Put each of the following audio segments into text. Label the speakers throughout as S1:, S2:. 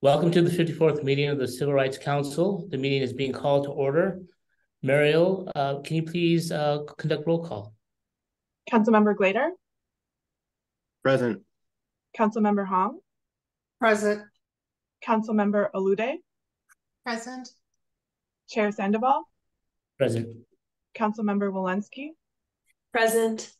S1: Welcome to the 54th meeting of the Civil Rights Council. The meeting is being called to order. Mariel, can you please conduct roll call?
S2: Councilmember Glader?
S3: Present.
S2: Councilmember Hong?
S4: Present.
S2: Councilmember Alude?
S4: Present.
S2: Chair Sandoval?
S1: Present.
S2: Councilmember Walensky?
S4: Present.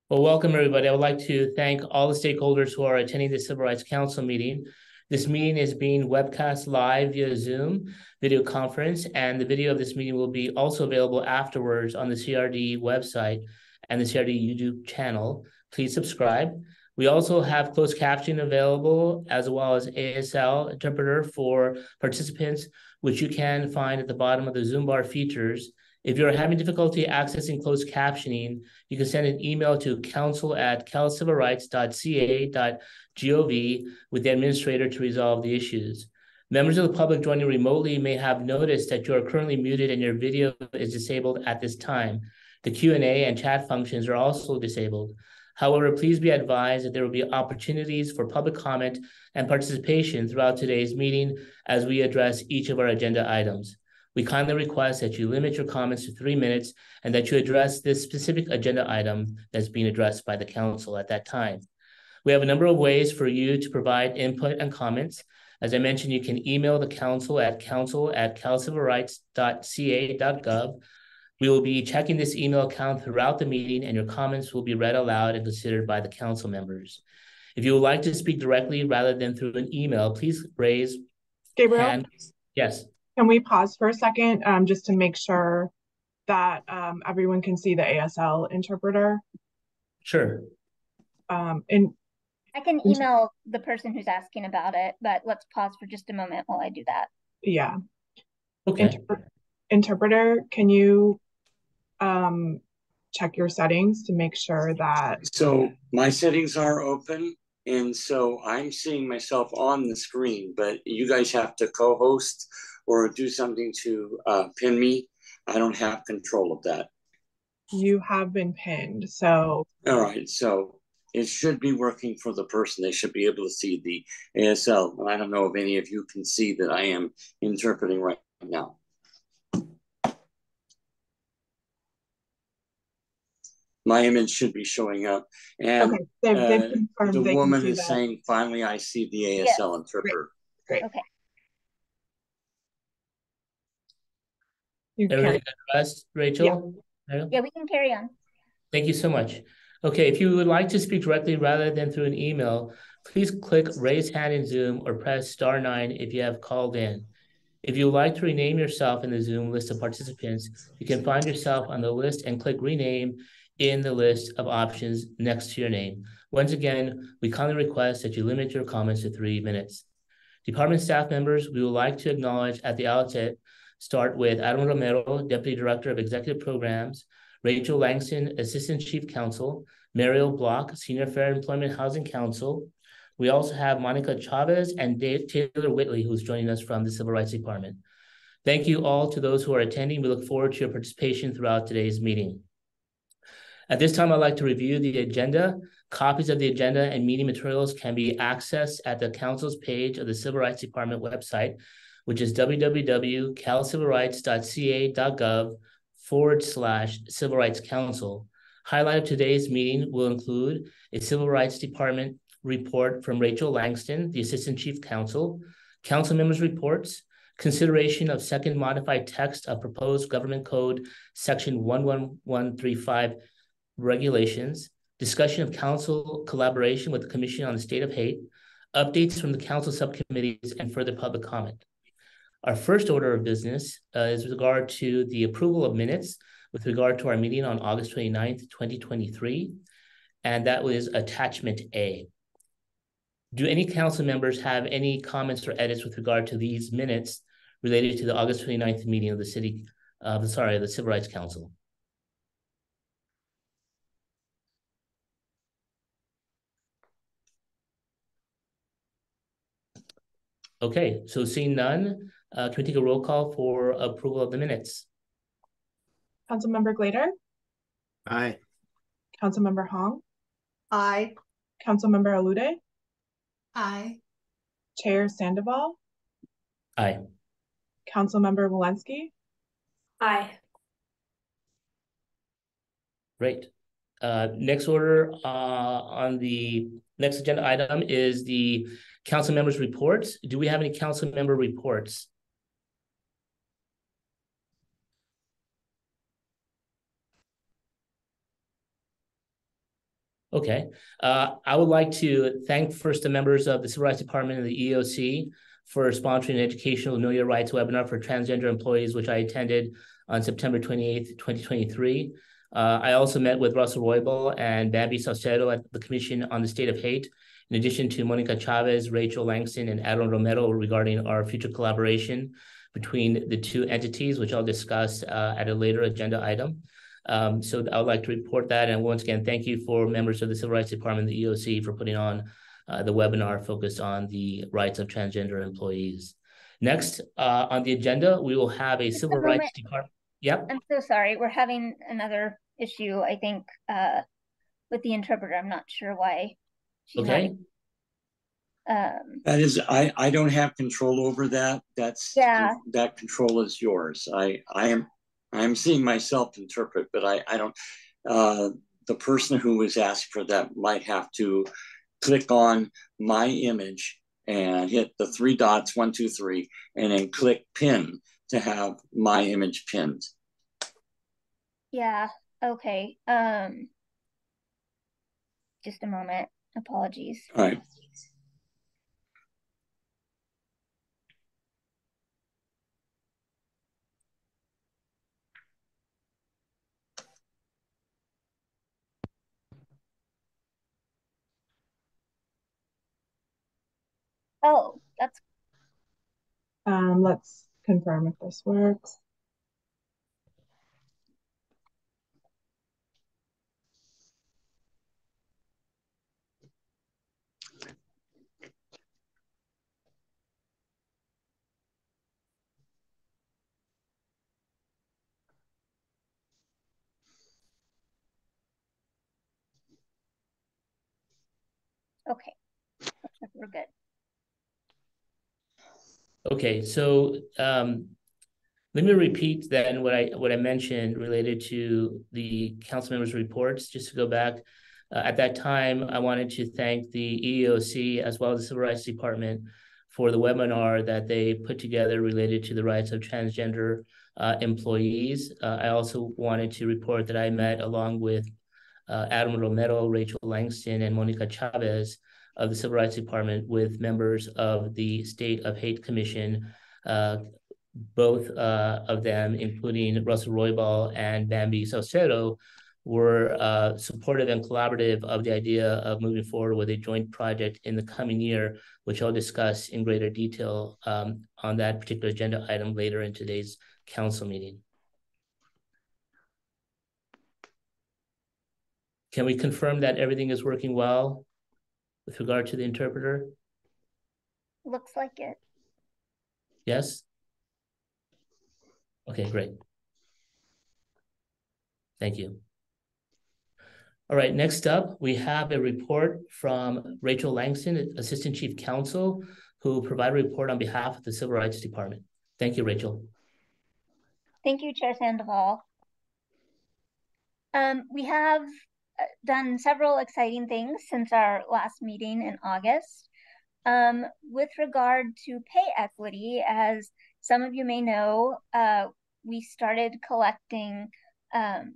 S1: Well, welcome everybody. I would like to thank all the stakeholders who are attending the Civil Rights Council meeting. This meeting is being webcast live via Zoom video conference, and the video of this meeting will be also available afterwards on the CRD website and the CRD YouTube channel. Please subscribe. We also have closed captioning available, as well as ASL interpreter for participants, which you can find at the bottom of the Zoom bar features. If you're having difficulty accessing closed captioning, you can send an email to council@calcivilrights.ca.gov with the administrator to resolve the issues. Members of the public joining remotely may have noticed that you are currently muted and your video is disabled at this time. The Q&A and chat functions are also disabled. However, please be advised that there will be opportunities for public comment and participation throughout today's meeting as we address each of our agenda items. We kindly request that you limit your comments to 3 minutes and that you address this specific agenda item that's being addressed by the council at that time. We have a number of ways for you to provide input and comments. As I mentioned, you can email the council at council@calcivilrights.ca.gov. We will be checking this email account throughout the meeting, and your comments will be read aloud and considered by the council members. If you would like to speak directly rather than through an email, please raise
S2: Gabriel?
S1: hand. Yes.
S2: Can we pause for a second just to make sure that everyone can see the ASL interpreter?
S1: Sure.
S5: I can email the person who's asking about it, but let's pause for just a moment while I do that.
S2: Yeah.
S1: Okay.
S2: Interpreter, can you check your settings to make sure that...
S6: So my settings are open, and so I'm seeing myself on the screen, but you guys have to co-host or do something to pin me. I don't have control of that.
S2: You have been pinned, so... All
S6: right, so it should be working for the person. They should be able to see the ASL. And I don't know if any of you can see that I am interpreting right now. My image should be showing up. And
S2: okay. The
S6: woman is saying, finally, I see the ASL interpreter.
S2: Great.
S5: Okay.
S1: Everything addressed, Rachel?
S5: Yeah, we can carry on.
S1: Thank you so much. Okay, if you would like to speak directly rather than through an email, please click raise hand in Zoom or press *9 if you have called in. If you would like to rename yourself in the Zoom list of participants, you can find yourself on the list and click rename in the list of options next to your name. Once again, we kindly request that you limit your comments to 3 minutes. Department staff members, we would like to acknowledge at the outset, start with Adam Romero, Deputy Director of Executive Programs, Rachel Langston, Assistant Chief Counsel, Mariel Block, Senior Fair Employment Housing Counsel. We also have Monica Chavez and Taylor Whitley, who's joining us from the Civil Rights Department. Thank you all to those who are attending. We look forward to your participation throughout today's meeting. At this time, I'd like to review the agenda. Copies of the agenda and meeting materials can be accessed at the council's page of the Civil Rights Department website, which is www.calcivilrights.ca.gov/Civil Rights Council. Highlight of today's meeting will include a Civil Rights Department report from Rachel Langston, the Assistant Chief Counsel, council members' reports, consideration of second modified text of proposed government code section 11135 regulations, discussion of council collaboration with the Commission on the State of Hate, updates from the council subcommittees, and further public comment. Our first order of business is with regard to the approval of minutes with regard to our meeting on August 29th, 2023, and that was attachment A. Do any council members have any comments or edits with regard to these minutes related to the August 29th meeting of the the Civil Rights Council? Okay, so seeing none, can we take a roll call for approval of the minutes?
S2: Councilmember Glader?
S3: Aye.
S2: Councilmember Hong?
S4: Aye.
S2: Councilmember Alude?
S4: Aye.
S2: Chair Sandoval,
S1: Aye.
S2: Councilmember Walensky,
S4: Aye.
S1: Great. Next order on the next agenda item is the council members' reports. Do we have any council member reports? Okay. I would like to thank first the members of the Civil Rights Department and the EOC for sponsoring an educational Know Your Rights webinar for transgender employees, which I attended on September 28th, 2023. I also met with Russell Roybal and Bambi Salcedo at the Commission on the State of Hate, in addition to Monica Chavez, Rachel Langston, and Adam Romero regarding our future collaboration between the two entities, which I'll discuss at a later agenda item. So I would like to report that. And once again, thank you for members of the Civil Rights Department, the EOC, for putting on the webinar focused on the rights of transgender employees. Next on the agenda, we will have a Civil Rights Department. Yep.
S5: I'm so sorry. We're having another issue, I think, with the interpreter. I'm not sure why.
S1: Okay.
S6: That is, I don't have control over that. That control is yours. I'm seeing myself interpret, but I don't. The person who was asked for that might have to click on my image and hit the 3 dots, 1, 2, 3, and then click pin to have my image pinned.
S5: Yeah. Okay. Just a moment. Apologies.
S6: All right.
S5: Oh, that's
S2: let's confirm if this works.
S5: okay. Looks like we're good.
S1: Okay, so let me repeat then what I mentioned related to the council members' reports. Just to go back, at that time, I wanted to thank the EEOC as well as the Civil Rights Department for the webinar that they put together related to the rights of transgender employees. I also wanted to report that I met along with Adam Romero, Rachel Langston, and Monica Chavez of the Civil Rights Department with members of the State of Hate Commission, both of them, including Russell Roybal and Bambi Salcedo, were supportive and collaborative of the idea of moving forward with a joint project in the coming year, which I'll discuss in greater detail on that particular agenda item later in today's council meeting. Can we confirm that everything is working well with regard to the interpreter?
S5: Looks like it.
S1: Yes? Okay, great. Thank you. All right, next up, we have a report from Rachel Langston, Assistant Chief Counsel, who will provide a report on behalf of the Civil Rights Department. Thank you, Rachel.
S5: Thank you, Chair Sandoval. We have done several exciting things since our last meeting in August. With regard to pay equity, as some of you may know, we started collecting,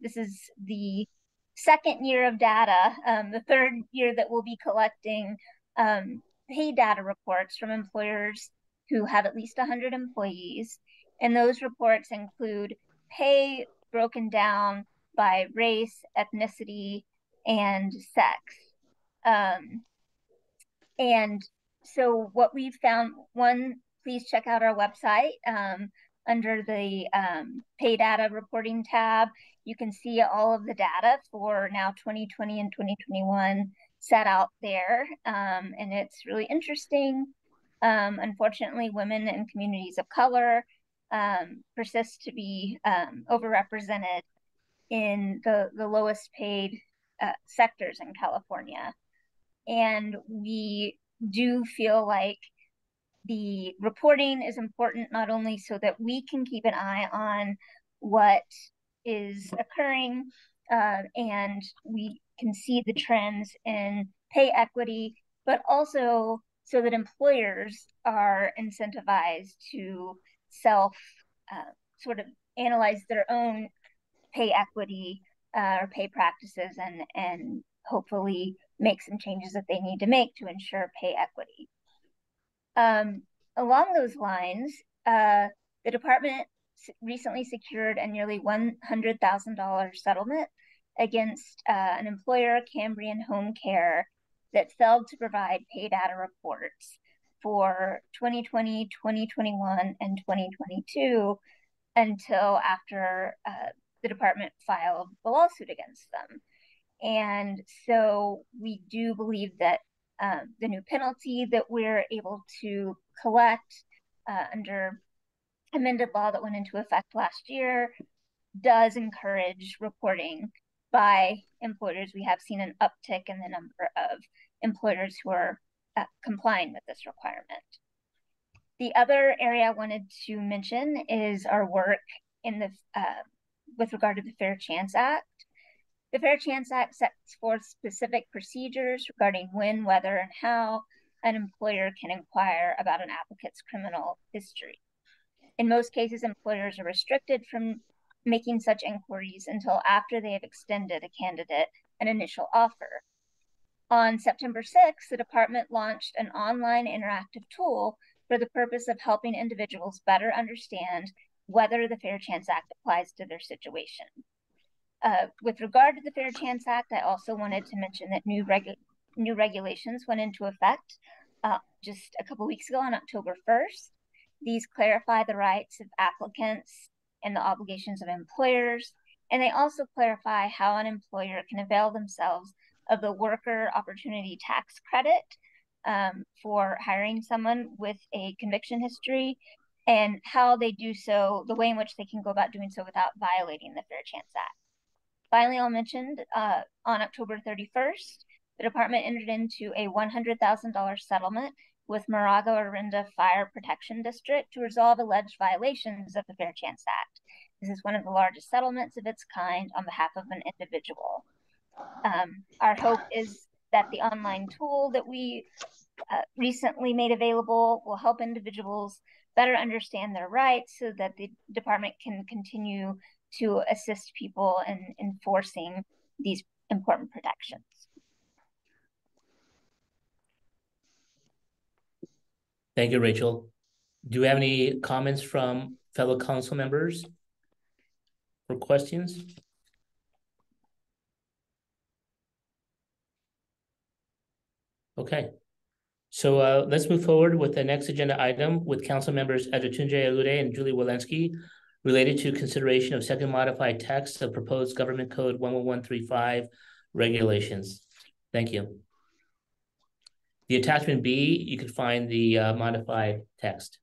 S5: this is the second year of data, the third year that we'll be collecting pay data reports from employers who have at least 100 employees. And those reports include pay broken down by race, ethnicity, and sex. And so what we've found, one, please check out our website. Under the pay data reporting tab, you can see all of the data for now 2020 and 2021 set out there. And it's really interesting. Unfortunately, women and communities of color persist to be overrepresented in the lowest paid sectors in California. And we do feel like the reporting is important, not only so that we can keep an eye on what is occurring and we can see the trends in pay equity, but also so that employers are incentivized to sort of analyze their own pay equity or pay practices and hopefully make some changes that they need to make to ensure pay equity. Along those lines, the department recently secured a nearly $100,000 settlement against an employer, Cambrian Home Care, that failed to provide pay data reports for 2020, 2021, and 2022 until after the department filed the lawsuit against them. And so we do believe that the new penalty that we're able to collect under amended law that went into effect last year does encourage reporting by employers. We have seen an uptick in the number of employers who are complying with this requirement. The other area I wanted to mention is our work in the with regard to the Fair Chance Act. The Fair Chance Act sets forth specific procedures regarding when, whether, and how an employer can inquire about an applicant's criminal history. In most cases, employers are restricted from making such inquiries until after they have extended a candidate an initial offer. On September 6th, the department launched an online interactive tool for the purpose of helping individuals better understand whether the Fair Chance Act applies to their situation. With regard to the Fair Chance Act, I also wanted to mention that new regulations went into effect just a couple weeks ago on October 1st. These clarify the rights of applicants and the obligations of employers, and they also clarify how an employer can avail themselves of the Worker Opportunity Tax Credit for hiring someone with a conviction history, and how they do so, the way in which they can go about doing so without violating the Fair Chance Act. Finally, I'll mention on October 31st, the department entered into a $100,000 settlement with Moraga Orinda Fire Protection District to resolve alleged violations of the Fair Chance Act. This is one of the largest settlements of its kind on behalf of an individual. Our hope is that the online tool that we recently made available will help individuals better understand their rights so that the department can continue to assist people in enforcing these important protections.
S1: Thank you, Rachel. Do we have any comments from fellow council members or questions? Okay. So let's move forward with the next agenda item with council members Adetunji Alude and Julie Walensky related to consideration of second modified text of proposed Government Code 11135 regulations. Thank you. The attachment B, you can find the modified text.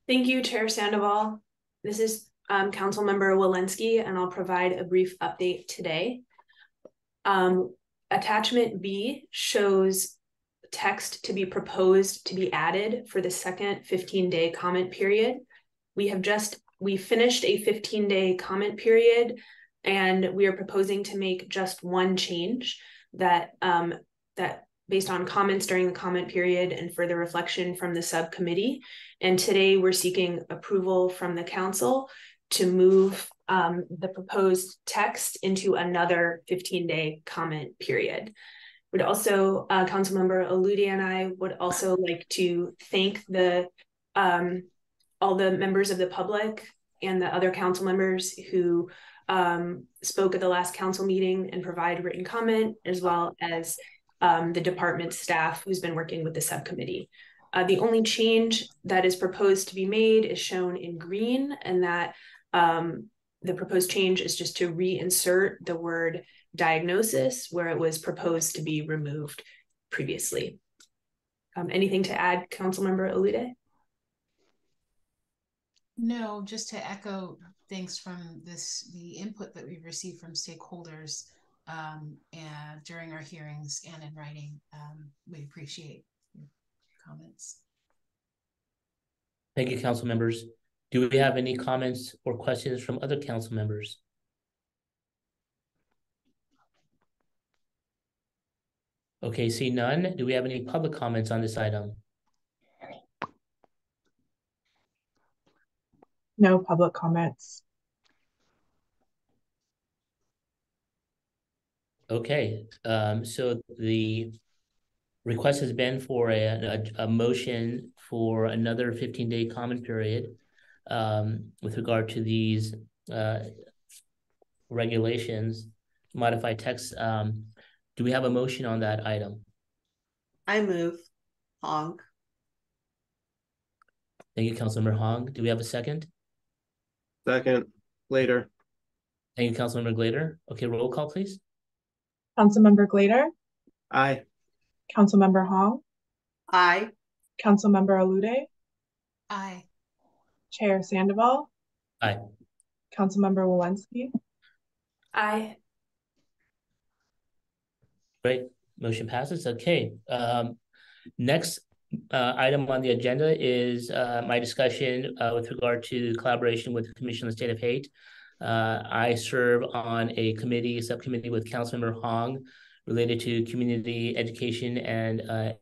S7: Thank you, Chair Sandoval. This is Councilmember Walensky, and I'll provide a brief update today. Attachment B shows text to be proposed to be added for the second 15-day comment period. We finished a 15-day comment period, and we are proposing to make just one change that based on comments during the comment period and further reflection from the subcommittee. And today we're seeking approval from the council to move the proposed text into another 15-day comment period. Would also, Councilmember Alude and I would also like to thank all the members of the public and the other council members who spoke at the last council meeting and provide written comment, as well as the department staff who's been working with the subcommittee. The only change that is proposed to be made is shown in green, and that the proposed change is just to reinsert the word diagnosis where it was proposed to be removed previously. Anything to add, Councilmember Alude?
S4: No, just to echo thanks from the input that we've received from stakeholders. and during our hearings and in writing. We appreciate your comments.
S1: Thank you, council members. Do we have any comments or questions from other council members? Okay, see none. Do we have any public comments on this item?
S2: No public comments.
S1: Okay, so the request has been for a motion for another 15-day comment period with regard to these regulations, modified text. Do we have a motion on that item?
S8: I move. Hong.
S1: Thank you, Councilmember Hong. Do we have a second?
S3: Second, Glader.
S1: Thank you, Councilmember Glader. Okay, roll call, please.
S2: Councilmember Glader,
S3: Aye.
S2: Councilmember Hong,
S8: Aye.
S2: Councilmember Alude,
S4: Aye.
S2: Chair Sandoval,
S1: Aye.
S2: Councilmember Walensky.
S7: Aye.
S1: Great, motion passes. Okay, next item on the agenda is my discussion with regard to collaboration with the Commission on the State of Haiti. I serve on a subcommittee with Councilmember Hong related to community education and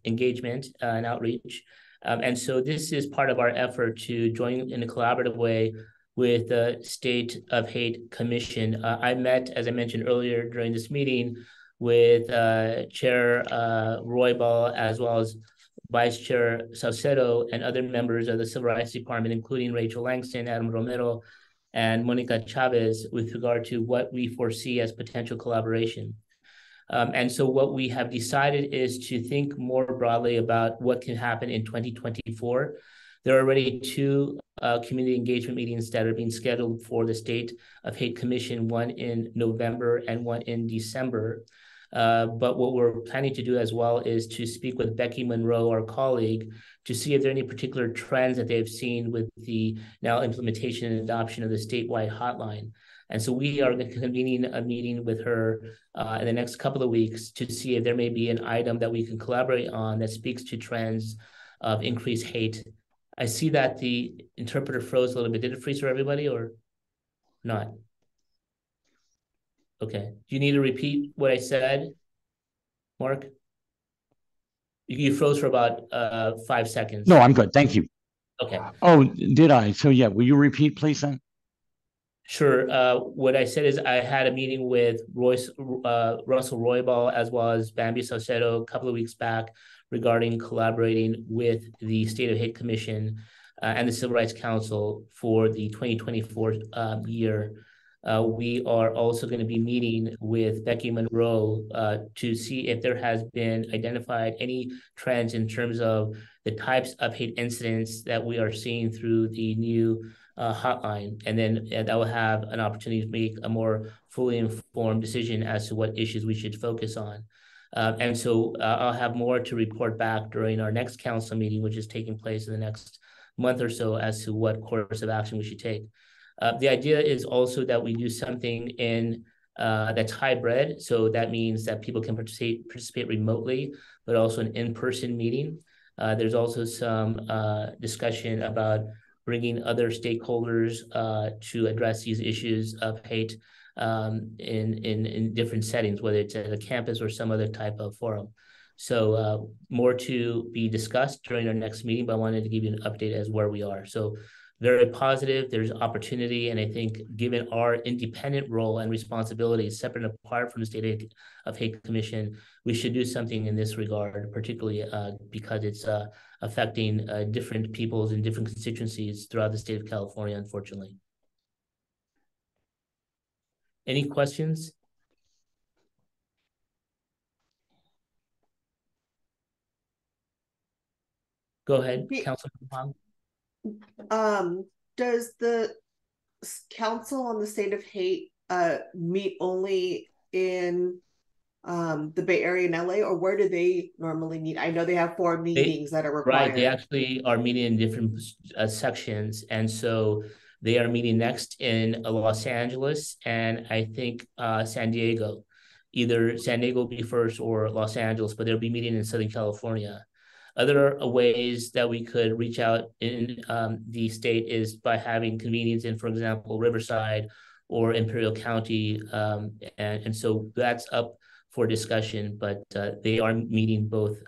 S1: engagement and outreach. And so this is part of our effort to join in a collaborative way with the State of Haiti Commission. I met, as I mentioned earlier during this meeting, with Chair Roybal, as well as Vice Chair Salcedo and other members of the Civil Rights Department, including Rachel Langston, Adam Romero, and Monica Chavez, with regard to what we foresee as potential collaboration. And so what we have decided is to think more broadly about what can happen in 2024. There are already two community engagement meetings that are being scheduled for the State of Haiti Commission, one in November and one in December. But what we're planning to do as well is to speak with Becky Monroe, our colleague, to see if there are any particular trends that they've seen with the now implementation and adoption of the statewide hotline. And so we are convening a meeting with her in the next couple of weeks to see if there may be an item that we can collaborate on that speaks to trends of increased hate. I see that the interpreter froze a little bit. Did it freeze for everybody or not? Okay. Do you need to repeat what I said, Mark? You froze for about 5 seconds.
S9: No, I'm good. Thank you.
S1: Okay.
S9: Oh, did I? So yeah, will you repeat, please, then?
S1: Sure. What I said is I had a meeting with Russell Roybal as well as Bambi Salcedo a couple of weeks back regarding collaborating with the State of Haiti Commission and the Civil Rights Council for the 2024 year. We are also going to be meeting with Becky Monroe to see if there has been identified any trends in terms of the types of hate incidents that we are seeing through the new hotline. And then that will have an opportunity to make a more fully informed decision as to what issues we should focus on. And so I'll have more to report back during our next council meeting, which is taking place in the next month or so, as to what course of action we should take. The idea is also that we do something in that's hybrid. So that means that people can participate remotely, but also an in-person meeting. There's also some discussion about bringing other stakeholders to address these issues of hate in different settings, whether it's at a campus or some other type of forum. So more to be discussed during our next meeting, but I wanted to give you an update as where we are. So very positive, there's opportunity, and I think given our independent role and responsibilities, separate and apart from the State of Haiti Commission, we should do something in this regard, particularly because it's affecting different peoples in different constituencies throughout the state of California, unfortunately. Any questions? Go ahead, Councilman Hong.
S8: Does the council on the State of Haiti meet only in the Bay Area and LA, or where do they normally meet? I know they have 4 meetings that are required.
S1: Right, they actually are meeting in different sections, and so they are meeting next in Los Angeles and I think San Diego. either San Diego will be first or Los Angeles, but they'll be meeting in Southern California. Other ways that we could reach out in the state is by having convenings in, for example, Riverside or Imperial County. And so that's up for discussion, but they are meeting both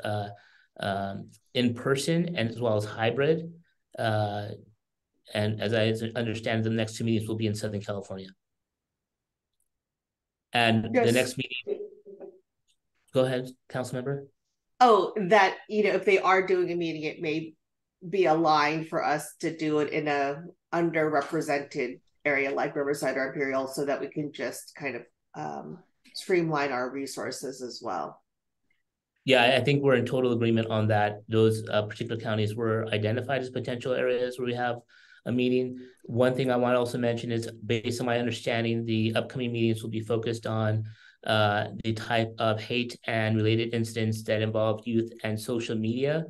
S1: in person and as well as hybrid. And as I understand, the next 2 meetings will be in Southern California. And
S8: Yes.
S1: the next meeting, go ahead, council member.
S8: Oh, that, if they are doing a meeting, it may be aligned for us to do it in a underrepresented area like Riverside or Imperial, so that we can just kind of streamline our resources as well.
S1: Yeah, I think we're in total agreement on that. Those particular counties were identified as potential areas where we have a meeting. One thing I want to also mention is, based on my understanding, the upcoming meetings will be focused on the type of hate and related incidents that involve youth and social media,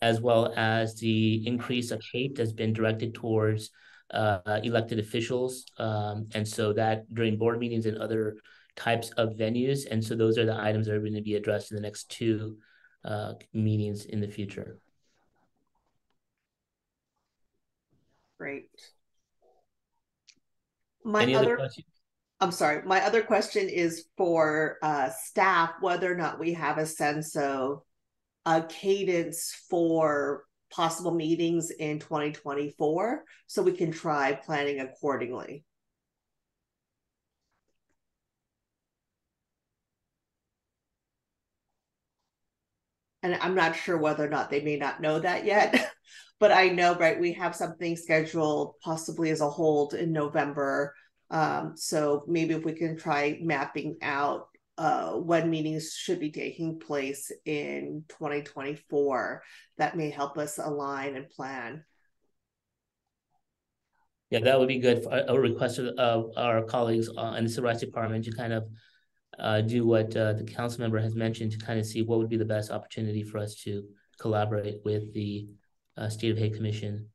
S1: as well as the increase of hate that's been directed towards elected officials. And so that during board meetings and other types of venues. And so those are the items that are going to be addressed in the next 2 meetings in the future.
S8: Great.
S1: Any other questions?
S8: I'm sorry. My other question is for staff, whether or not we have a sense of a cadence for possible meetings in 2024, so we can try planning accordingly. And I'm not sure whether or not they may not know that yet, but I know, right, we have something scheduled possibly as a hold in November. So maybe if we can try mapping out when meetings should be taking place in 2024, that may help us align and plan.
S1: Yeah, that would be good. For a request of our colleagues in the Civil Rights Department to kind of do what the council member has mentioned, to kind of see what would be the best opportunity for us to collaborate with the State of Hate Commission.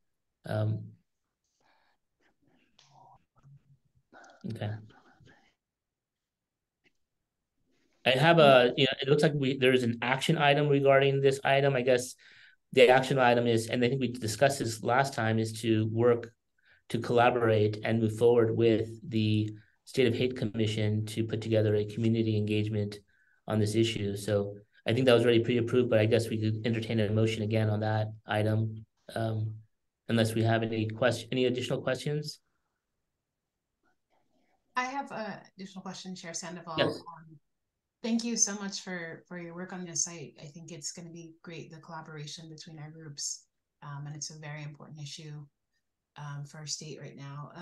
S1: Okay. I have it looks like there's an action item regarding this item. I guess the action item is, and I think we discussed this last time, is to work to collaborate and move forward with the State of Hate Commission to put together a community engagement on this issue. So I think that was already pre-approved, but I guess we could entertain a motion again on that item, unless we have any additional questions.
S4: I have an additional question, Chair Sandoval.
S1: Yes.
S4: Thank you so much for your work on this. I think it's going to be great, the collaboration between our groups, and it's a very important issue for our state right now.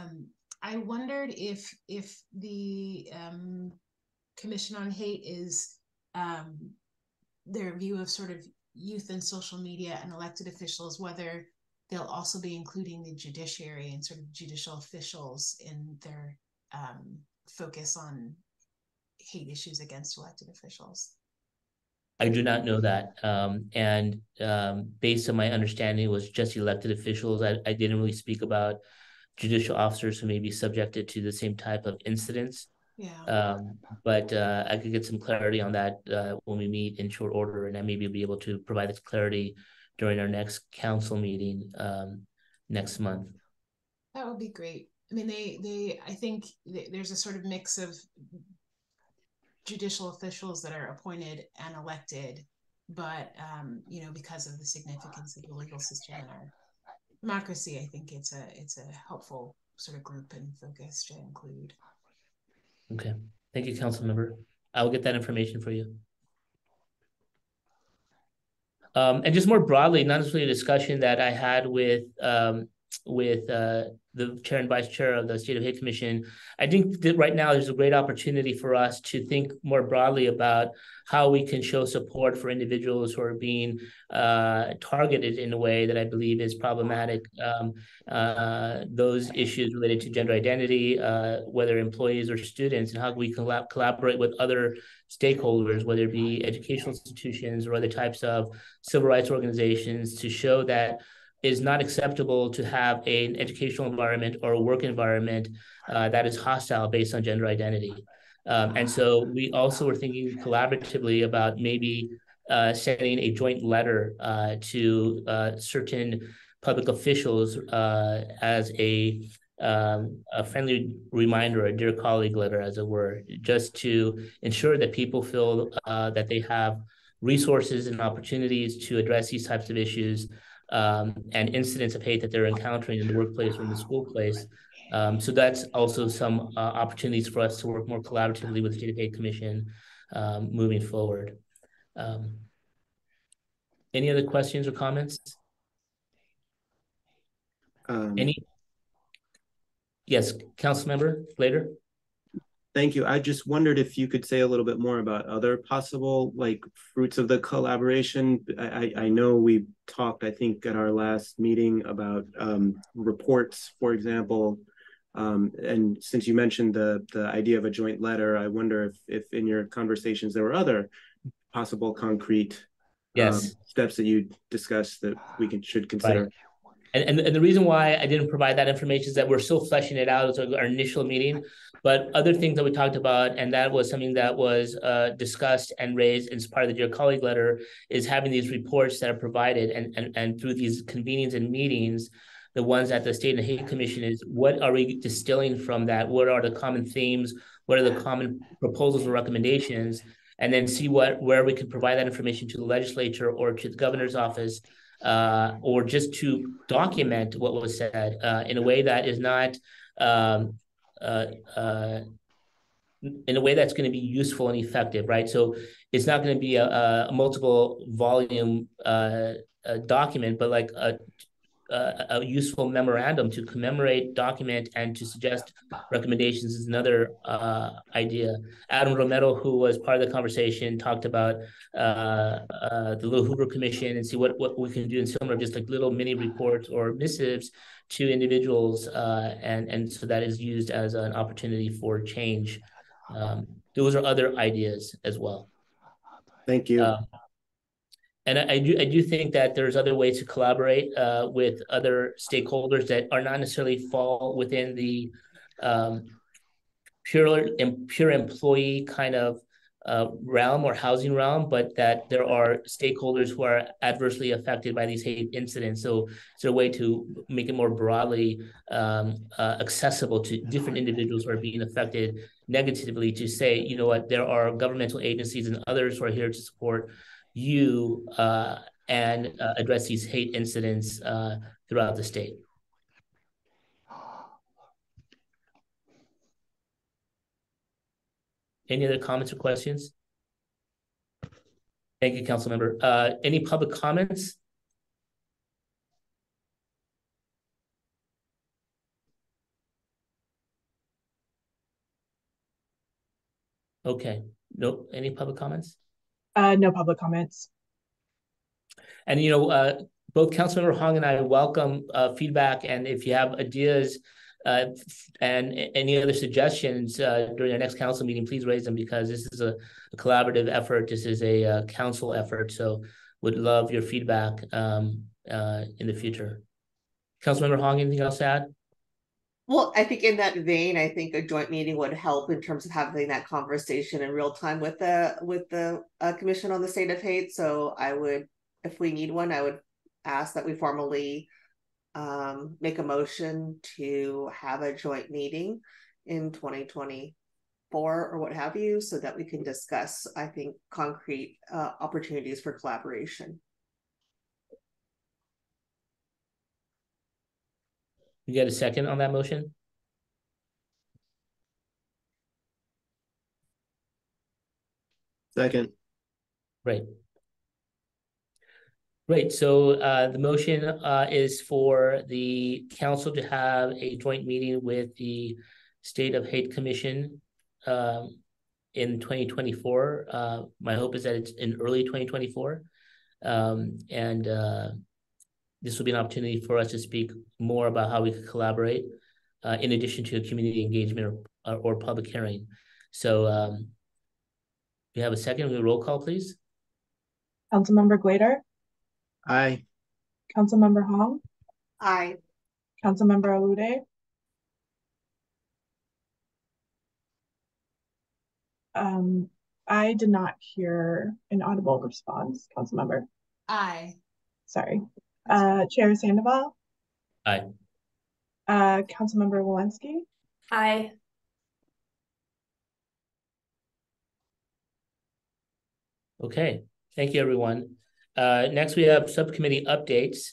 S4: I wondered if the Commission on Hate is their view of sort of youth and social media and elected officials, whether they'll also be including the judiciary and sort of judicial officials in their focus on hate issues against elected officials.
S1: I do not know that. And based on my understanding, it was just elected officials. I didn't really speak about judicial officers who may be subjected to the same type of incidents.
S4: Yeah.
S1: But I could get some clarity on that when we meet in short order, and I maybe be able to provide this clarity during our next council meeting next month.
S4: That would be great. I mean, I think there's a sort of mix of judicial officials that are appointed and elected, but because of the significance of the legal system in our democracy, I think it's a helpful sort of group and focus to include.
S1: Okay, thank you, council member. I will get that information for you. And just more broadly, not necessarily a discussion that I had with the chair and vice chair of the State of Hate Commission, I think that right now there's a great opportunity for us to think more broadly about how we can show support for individuals who are being targeted in a way that I believe is problematic. Those issues related to gender identity, whether employees or students, and how we can collaborate with other stakeholders, whether it be educational institutions or other types of civil rights organizations, to show that it is not acceptable to have an educational environment or a work environment that is hostile based on gender identity. And so we also were thinking collaboratively about maybe sending a joint letter to certain public officials as a friendly reminder, a dear colleague letter, as it were, just to ensure that people feel that they have resources and opportunities to address these types of issues and incidents of hate that they're encountering in the workplace or in the school place. So that's also some opportunities for us to work more collaboratively with the State of Hate Commission moving forward. Any other questions or comments? Any? Yes, council member later.
S3: Thank you. I just wondered if you could say a little bit more about other possible like fruits of the collaboration. I know we talked, I think, at our last meeting about reports, for example. And since you mentioned the idea of a joint letter, I wonder if in your conversations there were other possible concrete steps that you discussed that we should consider.
S1: Right. And the reason why I didn't provide that information is that we're still fleshing it out as our initial meeting. But other things that we talked about, and that was something that was discussed and raised as part of the Dear Colleague letter, is having these reports that are provided and through these convenings and meetings, the ones at the State and Hate Commission, is what are we distilling from that? What are the common themes? What are the common proposals and recommendations? And then see where we can provide that information to the legislature or to the governor's office, or just to document what was said in a way that is not in a way that's going to be useful and effective, right? So it's not going to be a multiple volume document, but like a useful memorandum to commemorate, document, and to suggest recommendations is another idea. Adam Romero, who was part of the conversation, talked about the Little Hoover Commission and see what we can do in similar, just like little mini reports or missives to individuals, and so that is used as an opportunity for change. Those are other ideas as well.
S3: Thank you.
S1: And I do think that there's other ways to collaborate with other stakeholders that are not necessarily fall within the pure employee kind of realm or housing realm, but that there are stakeholders who are adversely affected by these hate incidents. So it's a way to make it more broadly accessible to different individuals who are being affected negatively, to say, you know what, there are governmental agencies and others who are here to support you and address these hate incidents throughout the state. Any other comments or questions? Thank you, Councilmember. Any public comments? Okay, no, any public comments?
S2: No public comments.
S1: And, you know, both Councilmember Hong and I welcome feedback, and if you have ideas and any other suggestions during our next council meeting, please raise them, because this is a collaborative effort. This is a council effort, so would love your feedback in the future. Councilmember Hong, anything else to add?
S8: Well, I think in that vein, I think a joint meeting would help in terms of having that conversation in real time with the Commission on the State of Hate. So I would, if we need one, I would ask that we formally make a motion to have a joint meeting in 2024 or what have you, so that we can discuss, I think, concrete opportunities for collaboration.
S1: You get a second on that motion?
S3: Second.
S1: Great. Great. So the motion is for the council to have a joint meeting with the State of Hate Commission in 2024. My hope is that it's in early 2024. This will be an opportunity for us to speak more about how we could collaborate in addition to a community engagement or public hearing. So we have a second. We roll call, please.
S2: Councilmember Glader.
S3: Aye.
S2: Councilmember Hong.
S8: Aye.
S2: Councilmember Alude. I did not hear an audible response, Councilmember.
S4: Aye.
S2: Sorry. Chair Sandoval?
S1: Aye.
S2: Councilmember Walensky?
S7: Aye.
S1: Okay, thank you, everyone. Next, we have subcommittee updates.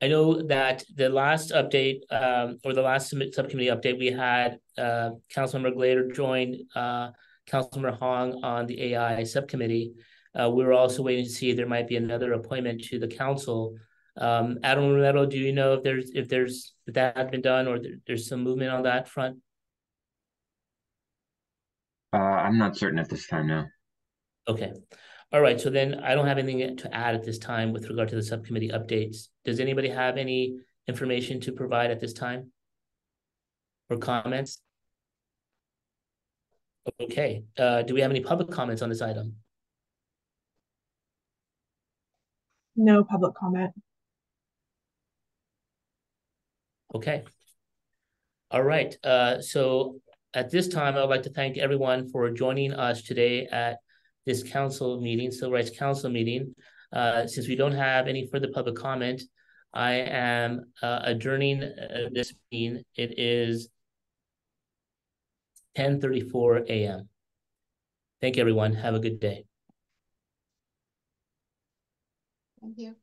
S1: I know that the last update, or the last subcommittee update, we had Councilmember Glader joined Councilmember Hong on the AI subcommittee. We were also waiting to see if there might be another appointment to the council. Adam Romero, do you know if that had been done, or there's some movement on that front?
S10: I'm not certain at this time now.
S1: Okay. All right. So then I don't have anything to add at this time with regard to the subcommittee updates. Does anybody have any information to provide at this time? Or comments? Okay. Do we have any public comments on this item?
S2: No public comment.
S1: Okay. All right. So at this time, I would like to thank everyone for joining us today at this council meeting, Civil Rights Council meeting. Since we don't have any further public comment, I am adjourning this meeting. It is 10:34 a.m. Thank you, everyone. Have a good day.
S4: Thank you.